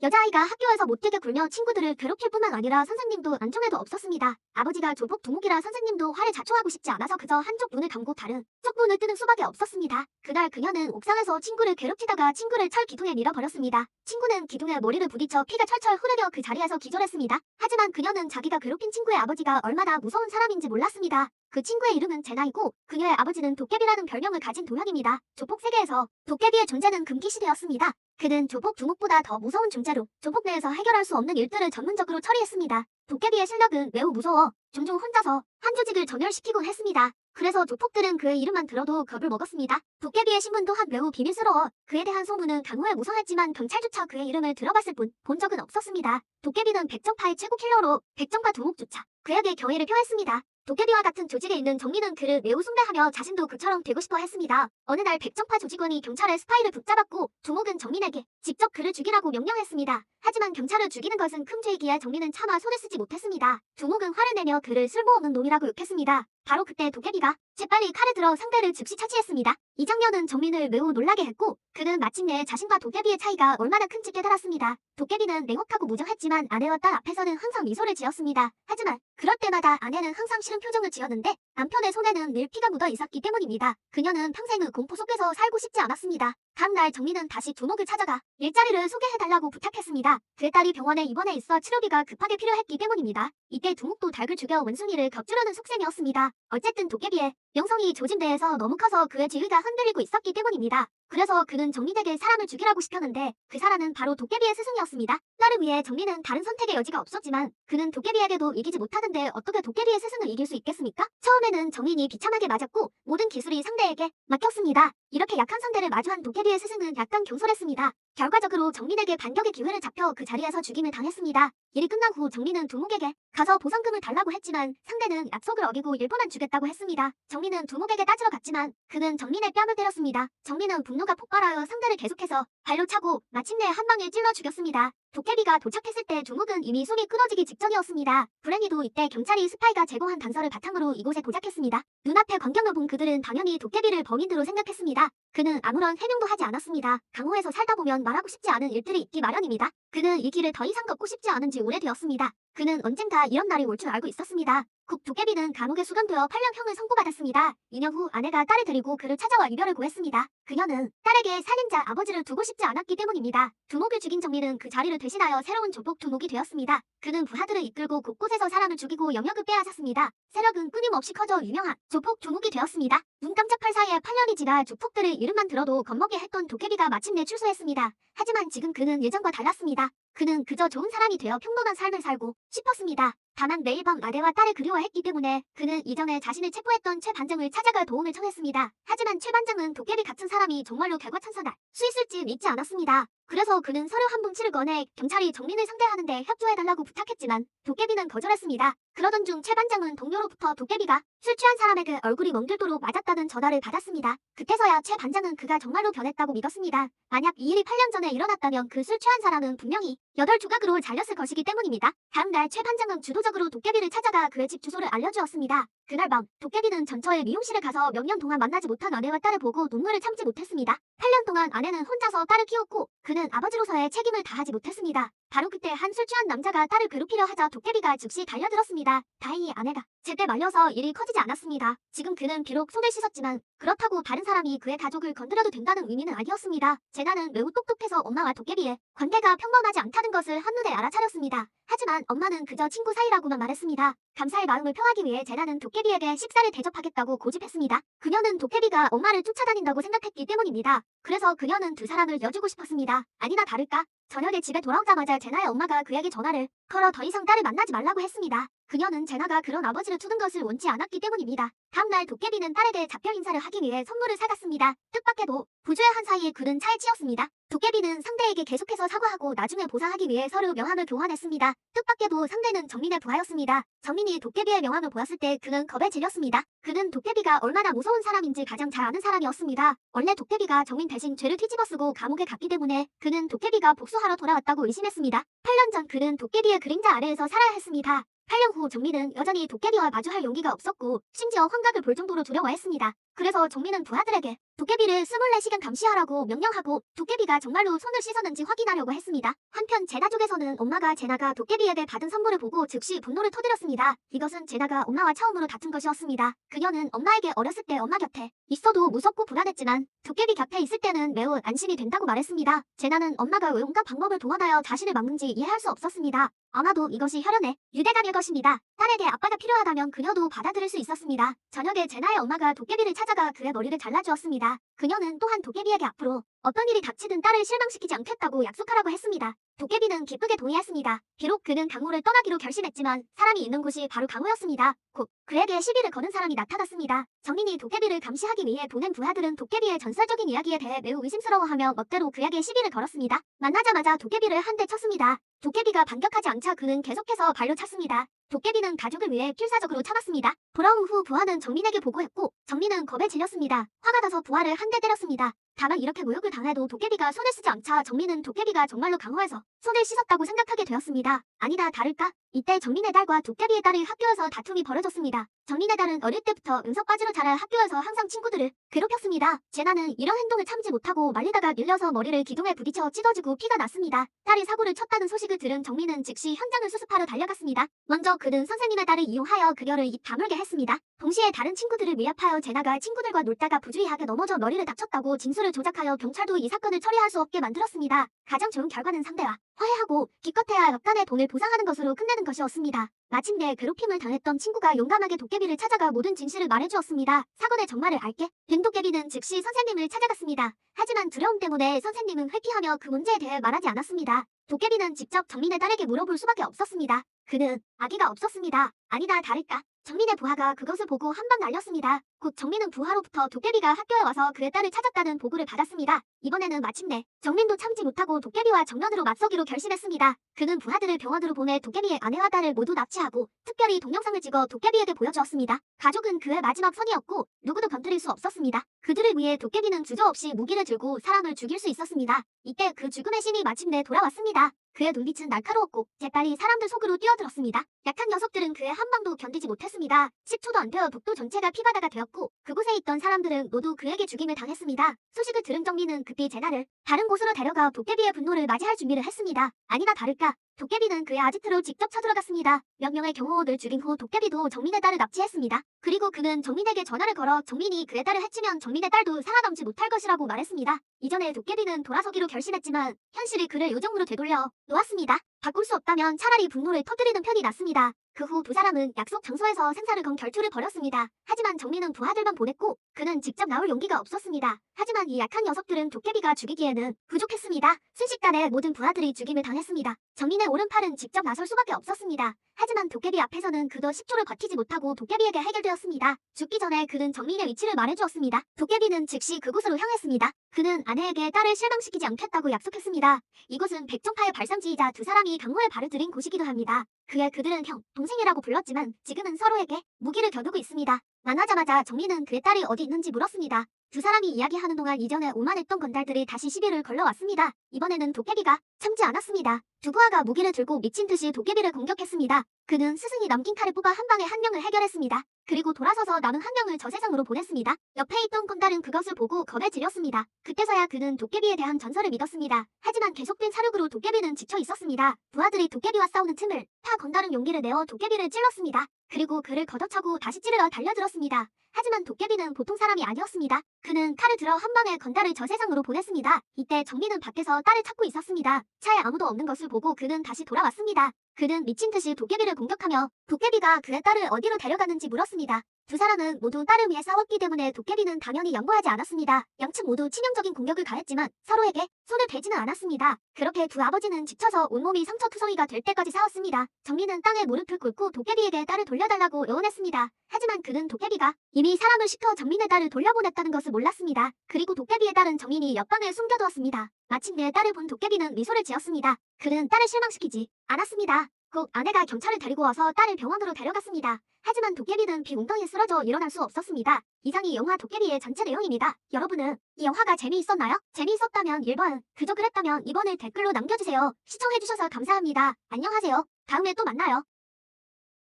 여자아이가 학교에서 못되게 굴며 친구들을 괴롭힐 뿐만 아니라 선생님도 안중에도 없었습니다. 아버지가 조폭 두목이라 선생님도 화를 자초하고 싶지 않아서 그저 한쪽 눈을 감고 다른 쪽 눈을 뜨는 수밖에 없었습니다. 그날 그녀는 옥상에서 친구를 괴롭히다가 친구를 철 기둥에 밀어버렸습니다. 친구는 기둥에 머리를 부딪혀 피가 철철 흐르며 그 자리에서 기절했습니다. 하지만 그녀는 자기가 괴롭힌 친구의 아버지가 얼마나 무서운 사람인지 몰랐습니다. 그 친구의 이름은 제나이고 그녀의 아버지는 도깨비라는 별명을 가진 도현입니다. 조폭 세계에서 도깨비의 존재는 금기시되었습니다. 그는 조폭 두목보다 더 무서운 존재로 조폭 내에서 해결할 수 없는 일들을 전문적으로 처리했습니다. 도깨비의 실력은 매우 무서워 종종 혼자서 한 조직을 전멸시키곤 했습니다. 그래서 조폭들은 그의 이름만 들어도 겁을 먹었습니다. 도깨비의 신분 또한 매우 비밀스러워 그에 대한 소문은 강호에 무성했지만 경찰조차 그의 이름을 들어봤을 뿐 본 적은 없었습니다. 도깨비는 백정파의 최고 킬러로 백정파 두목조차 그에게 경의를 표했습니다. 도깨비와 같은 조직에 있는 정민은 그를 매우 숭배하며 자신도 그처럼 되고 싶어 했습니다. 어느 날 백정파 조직원이 경찰의 스파이를 붙잡았고 두목은 정민에게 직접 그를 죽이라고 명령했습니다. 하지만 경찰을 죽이는 것은 큰 죄이기에 정민은 차마 손을 쓰지 못했습니다. 두목은 화를 내며 그를 쓸모없는 놈이라고 욕했습니다. 바로 그때 도깨비가 재빨리 칼을 들어 상대를 즉시 처치했습니다. 이 장면은 정민을 매우 놀라게 했고 그는 마침내 자신과 도깨비의 차이가 얼마나 큰지 깨달았습니다. 도깨비는 냉혹하고 무정했지만 아내와 딸 앞에서는 항상 미소를 지었습니다. 하지만 그럴 때마다 아내는 항상 싫은 표정을 지었는데 남편의 손에는 늘 피가 묻어 있었기 때문입니다. 그녀는 평생의 공포 속에서 살고 싶지 않았습니다. 다음날 정민은 다시 두목을 찾아가 일자리를 소개해달라고 부탁했습니다. 그의 딸이 병원에 입원해 있어 치료비가 급하게 필요했기 때문입니다. 이때 두목도 닭을 죽여 원숭이를 격주려는 속셈이었습니다. 어쨌든 도깨비의 명성이 조짐대에서 너무 커서 그의 지위가 흔들리고 있었기 때문입니다. 그래서 그는 정민에게 사람을 죽이라고 시켰는데 그 사람은 바로 도깨비의 스승이었습니다. 딸을 위해 정민은 다른 선택의 여지가 없었지만 그는 도깨비에게도 이기지 못하는데 어떻게 도깨비의 스승을 이길 수 있겠습니까? 처음에는 정민이 비참하게 맞았고 모든 기술이 상대에게 맡겼습니다. 이렇게 약한 상대를 마주한 도깨비의 스승은 약간 경솔했습니다. 결과적으로 정민에게 반격의 기회를 잡혀 그 자리에서 죽임을 당했습니다. 일이 끝난 후 정민은 두목에게 가서 보상금을 달라고 했지만 상대는 약속을 어기고 일부만 주겠다고 했습니다. 정민은 두목에게 따지러 갔지만 그는 정민의 뺨을 때렸습니다. 정민은 분노가 폭발하여 상대를 계속해서 발로 차고 마침내 한 방에 찔러 죽였습니다. 도깨비가 도착했을 때 두목은 이미 숨이 끊어지기 직전이었습니다. 불행히도 이때 경찰이 스파이가 제공한 단서를 바탕으로 이곳에 도착했습니다. 눈앞의 광경을 본 그들은 당연히 도깨비를 범인으로 생각했습니다. 그는 아무런 해명도 하지 않았습니다. 강호에서 살다 보면 말하고 싶지 않은 일들이 있기 마련입니다. 그는 이 길을 더 이상 걷고 싶지 않은 지 오래되었습니다. 그는 언젠가 이런 날이 올 줄 알고 있었습니다. 도깨비는 감옥에 수감되어 8년형을 선고받았습니다. 2년 후 아내가 딸을 데리고 그를 찾아와 이별을 고했습니다. 그녀는 딸에게 살인자 아버지를 두고 싶지 않았기 때문입니다. 두목을 죽인 정민은 그 자리를 대신하여 새로운 조폭 두목이 되었습니다. 그는 부하들을 이끌고 곳곳에서 사람을 죽이고 영역을 빼앗았습니다. 세력은 끊임없이 커져 유명한 조폭 두목이 되었습니다. 눈 깜짝할 사이에 8년이 지나 조폭들의 이름만 들어도 겁먹게 했던 도깨비가 마침내 출소했습니다. 하지만 지금 그는 예전과 달랐습니다. 그는 그저 좋은 사람이 되어 평범한 삶을 살고 싶었습니다. 다만 매일 밤 아내와 딸을 그리워했기 때문에 그는 이전에 자신을 체포했던 최 반장을 찾아가 도움을 청했습니다. 하지만 최 반장은 도깨비 같은 사람이 정말로 결과천선할 수 있을지 믿지 않았습니다. 그래서 그는 서류 한 뭉치를 꺼내 경찰이 정민을 상대하는데 협조해달라고 부탁했지만 도깨비는 거절했습니다. 그러던 중 최 반장은 동료로부터 도깨비가 술 취한 사람에게 얼굴이 멍들도록 맞았다는 전화를 받았습니다. 그때서야 최 반장은 그가 정말로 변했다고 믿었습니다. 만약 이 일이 8년 전에 일어났다면 그 술 취한 사람은 분명히 8조각으로 잘렸을 것이기 때문입니다. 다음날 최 반장은 주도적으로 도깨비를 찾아가 그의 집 주소를 알려주었습니다. 그날 밤 도깨비는 전처의 미용실에 가서 몇 년 동안 만나지 못한 아내와 딸을 보고 눈물을 참지 못했습니다. 8년 동안 아내는 혼자서 딸을 키웠고 그는 아버지로서의 책임을 다하지 못했습니다. 바로 그때 한 술 취한 남자가 딸을 괴롭히려 하자 도깨비가 즉시 달려들었습니다. 다행히 아내가 제때 말려서 일이 커지지 않았습니다. 지금 그는 비록 손을 씻었지만 그렇다고 다른 사람이 그의 가족을 건드려도 된다는 의미는 아니었습니다. 제나는 매우 똑똑해서 엄마와 도깨비의 관계가 평범하지 않다는 것을 한눈에 알아차렸습니다. 하지만 엄마는 그저 친구 사이라고만 말했습니다. 감사의 마음을 표하기 위해 제나는 도깨비에게 식사를 대접하겠다고 고집했습니다. 그녀는 도깨비가 엄마를 쫓아다닌다고 생각했기 때문입니다. 그래서 그녀는 두 사람을 여주고 싶었습니다. 아니나 다를까 저녁에 집에 돌아오자마자 제나의 엄마가 그에게 전화를 걸어 더 이상 딸을 만나지 말라고 했습니다. 그녀는 제나가 그런 아버지를 두는 것을 원치 않았기 때문입니다. 다음날 도깨비는 딸에게 작별 인사를 하기 위해 선물을 사갔습니다. 뜻밖에도 부주의한 사이에 그는 차에 치였습니다. 도깨비는 상대에게 계속해서 사과하고 나중에 보상하기 위해 서류 명함을 교환했습니다. 뜻밖에도 상대는 정민의 부하였습니다. 정민이 도깨비의 명함을 보았을 때 그는 겁에 질렸습니다. 그는 도깨비가 얼마나 무서운 사람인지 가장 잘 아는 사람이었습니다. 원래 도깨비가 정민 대신 죄를 뒤집어쓰고 감옥에 갔기 때문에 그는 도깨비가 복수하러 돌아왔다고 의심했습니다. 8년 전 그는 도깨비의 그림자 아래에서 살아야 했습니다. 8년 후 정민은 여전히 도깨비와 마주할 용기가 없었고 심지어 환각을 볼 정도로 두려워했습니다. 그래서 정민은 부하들에게 도깨비를 24시간 감시하라고 명령하고 도깨비가 정말로 손을 씻었는지 확인하려고 했습니다. 한편 제나 쪽에서는 엄마가 제나가 도깨비에게 받은 선물을 보고 즉시 분노를 터뜨렸습니다. 이것은 제나가 엄마와 처음으로 다툰 것이었습니다. 그녀는 엄마에게 어렸을 때 엄마 곁에 있어도 무섭고 불안했지만 도깨비 곁에 있을 때는 매우 안심이 된다고 말했습니다. 제나는 엄마가 왜 온갖 방법을 동원하여 자신을 막는지 이해할 수 없었습니다. 아마도 이것이 혈연의 유대감일 것입니다. 딸에게 아빠가 필요하다면 그녀도 받아들일 수 있었습니다. 저녁에 제나의 엄마가 도깨비를 찾아가 그의 머리를 잘라주었습니다. 그녀는 또한 도깨비에게 앞으로 어떤 일이 닥치든 딸을 실망시키지 않겠다고 약속하라고 했습니다. 도깨비는 기쁘게 동의했습니다. 비록 그는 강호를 떠나기로 결심했지만 사람이 있는 곳이 바로 강호였습니다. 곧 그에게 시비를 거는 사람이 나타났습니다. 정민이 도깨비를 감시하기 위해 보낸 부하들은 도깨비의 전설적인 이야기에 대해 매우 의심스러워하며 멋대로 그에게 시비를 걸었습니다. 만나자마자 도깨비를 한 대 쳤습니다. 도깨비가 반격하지 않자 그는 계속해서 발로 찼습니다. 도깨비는 가족을 위해 필사적으로 참았습니다. 돌아온 후 부하는 정민에게 보고했고 정민은 겁에 질렸습니다. 화가 나서 부하를 한 대 때렸습니다. 다만 이렇게 모욕을 당해도 도깨비가 손을 쓰지 않자 정민은 도깨비가 정말로 강호해서 손을 씻었다고 생각하게 되었습니다. 아니다 다를까? 이때 정민의 딸과 도깨비의 딸이 학교에서 다툼이 벌어졌습니다. 정민의 딸은 어릴 때부터 응석바지로 자라 학교에서 항상 친구들을 괴롭혔습니다. 제나는 이런 행동을 참지 못하고 말리다가 밀려서 머리를 기둥에 부딪혀 찢어지고 피가 났습니다. 딸이 사고를 쳤다는 소식을 들은 정민은 즉시 현장을 수습하러 달려갔습니다. 먼저 그는 선생님의 딸을 이용하여 그녀를 입 다물게 했습니다. 동시에 다른 친구들을 위협하여 제나가 친구들과 놀다가 부주의하게 넘어져 머리를 다쳤다고 진술을 조작하여 경찰도 이 사건을 처리할 수 없게 만들었습니다. 가장 좋은 결과는 상대와 화해하고 기껏해야 약간의 돈을 보상하는 것으로 끝내는 것이었습니다. 마침내 괴롭힘을 당했던 친구가 용감하게 도깨비를 찾아가 모든 진실을 말해주었습니다. 사건의 정말을 알게 된 도깨비는 즉시 선생님을 찾아갔습니다. 하지만 두려움 때문에 선생님은 회피하며 그 문제에 대해 말하지 않았습니다. 도깨비는 직접 정민의 딸에게 물어볼 수밖에 없었습니다. 그는 아기가 없었습니다. 아니다 다를까? 정민의 부하가 그것을 보고 한 방 날렸습니다. 곧 정민은 부하로부터 도깨비가 학교에 와서 그의 딸을 찾았다는 보고를 받았습니다. 이번에는 마침내 정민도 참지 못하고 도깨비와 정면으로 맞서기로 결심했습니다. 그는 부하들을 병원으로 보내 도깨비의 아내와 딸을 모두 납치하고 특별히 동영상을 찍어 도깨비에게 보여주었습니다. 가족은 그의 마지막 선이었고 누구도 건드릴 수 없었습니다. 그들을 위해 도깨비는 주저없이 무기를 들고 사람을 죽일 수 있었습니다. 이때 그 죽음의 신이 마침내 돌아왔습니다. 그의 눈빛은 날카로웠고 재빨리 사람들 속으로 뛰어들었습니다. 약한 녀석들은 그의 한 방도 견디지 못했습니다. 10초도 안 되어 독도 전체가 피바다가 되었고 그곳에 있던 사람들은 모두 그에게 죽임을 당했습니다. 소식을 들은 정민은 급히 제나를 다른 곳으로 데려가 도깨비의 분노를 맞이할 준비를 했습니다. 아니나 다를까 도깨비는 그의 아지트로 직접 쳐들어갔습니다. 몇 명의 경호원을 죽인 후 도깨비도 정민의 딸을 납치했습니다. 그리고 그는 정민에게 전화를 걸어 정민이 그의 딸을 해치면 정민의 딸도 살아남지 못할 것이라고 말했습니다. 이전에 도깨비는 돌아서기로 결심했지만 현실이 그를 요정으로 되돌려 놓았습니다. 바꿀 수 없다면 차라리 분노를 터뜨리는 편이 낫습니다. 그 후 두 사람은 약속 장소에서 생사를 건 결투를 벌였습니다. 하지만 정민은 부하들만 보냈고 그는 직접 나올 용기가 없었습니다. 하지만 이 약한 녀석들은 도깨비가 죽이기에는 부족했습니다. 순식간에 모든 부하들이 죽임을 당했습니다. 정민의 오른팔은 직접 나설 수밖에 없었습니다. 하지만 도깨비 앞에서는 그도 10초를 버티지 못하고 도깨비에게 해결되었습니다. 죽기 전에 그는 정민의 위치를 말해주었습니다. 도깨비는 즉시 그곳으로 향했습니다. 그는 아내에게 딸을 실망시키지 않겠다고 약속했습니다. 이곳은 백종파의 발상지이자 두 사람이 강호의 발을 들인 곳이기도 합니다. 그들은 형, 동생이라고 불렀지만 지금은 서로에게 무기를 겨누고 있습니다. 만나자마자 정민은 그의 딸이 어디 있는지 물었습니다. 두 사람이 이야기하는 동안 이전에 오만했던 건달들이 다시 시비를 걸러왔습니다. 이번에는 도깨비가 참지 않았습니다. 두 부하가 무기를 들고 미친 듯이 도깨비를 공격했습니다. 그는 스승이 남긴 칼을 뽑아 한 방에 한 명을 해결했습니다. 그리고 돌아서서 남은 한 명을 저 세상으로 보냈습니다. 옆에 있던 건달은 그것을 보고 겁에 질렸습니다. 그때서야 그는 도깨비에 대한 전설을 믿었습니다. 하지만 계속된 사륙으로 도깨비는 지쳐 있었습니다. 부하들이 도깨비와 싸우는 틈을 타 건달은 용기를 내어 도깨비를 찔렀습니다. 그리고 그를 걷어차고 다시 찌르러 달려들었습니다. 하지만 도깨비는 보통 사람이 아니었습니다. 그는 칼을 들어 한 방에 건달을 저 세상으로 보냈습니다. 이때 정민은 밖에서 딸을 찾고 있었습니다. 차에 아무도 없는 것을 보고 그는 다시 돌아왔습니다. 그는 미친 듯이 도깨비를 공격하며 도깨비가 그의 딸을 어디로 데려가는지 물었습니다. 두 사람은 모두 딸을 위해 싸웠기 때문에 도깨비는 당연히 양보하지 않았습니다. 양측 모두 치명적인 공격을 가했지만 서로에게 손을 대지는 않았습니다. 그렇게 두 아버지는 지쳐서 온몸이 상처투성이가 될 때까지 싸웠습니다. 정민은 땅에 무릎을 꿇고 도깨비에게 딸을 돌려달라고 애원했습니다. 하지만 그는 도깨비가 이미 사람을 시켜 정민의 딸을 돌려보냈다는 것을 몰랐습니다. 그리고 도깨비의 딸은 정민이 옆방에 숨겨두었습니다. 마침내 딸을 본 도깨비는 미소를 지었습니다. 그는 딸을 실망시키지 않았습니다. 곧 아내가 경찰을 데리고 와서 딸을 병원으로 데려갔습니다. 하지만 도깨비는 비 웅덩이에 쓰러져 일어날 수 없었습니다. 이상이 영화 도깨비의 전체 내용입니다. 여러분은 이 영화가 재미있었나요? 재미있었다면 1번, 그저 그랬다면 2번을 댓글로 남겨주세요. 시청해주셔서 감사합니다. 안녕하세요. 다음에 또 만나요.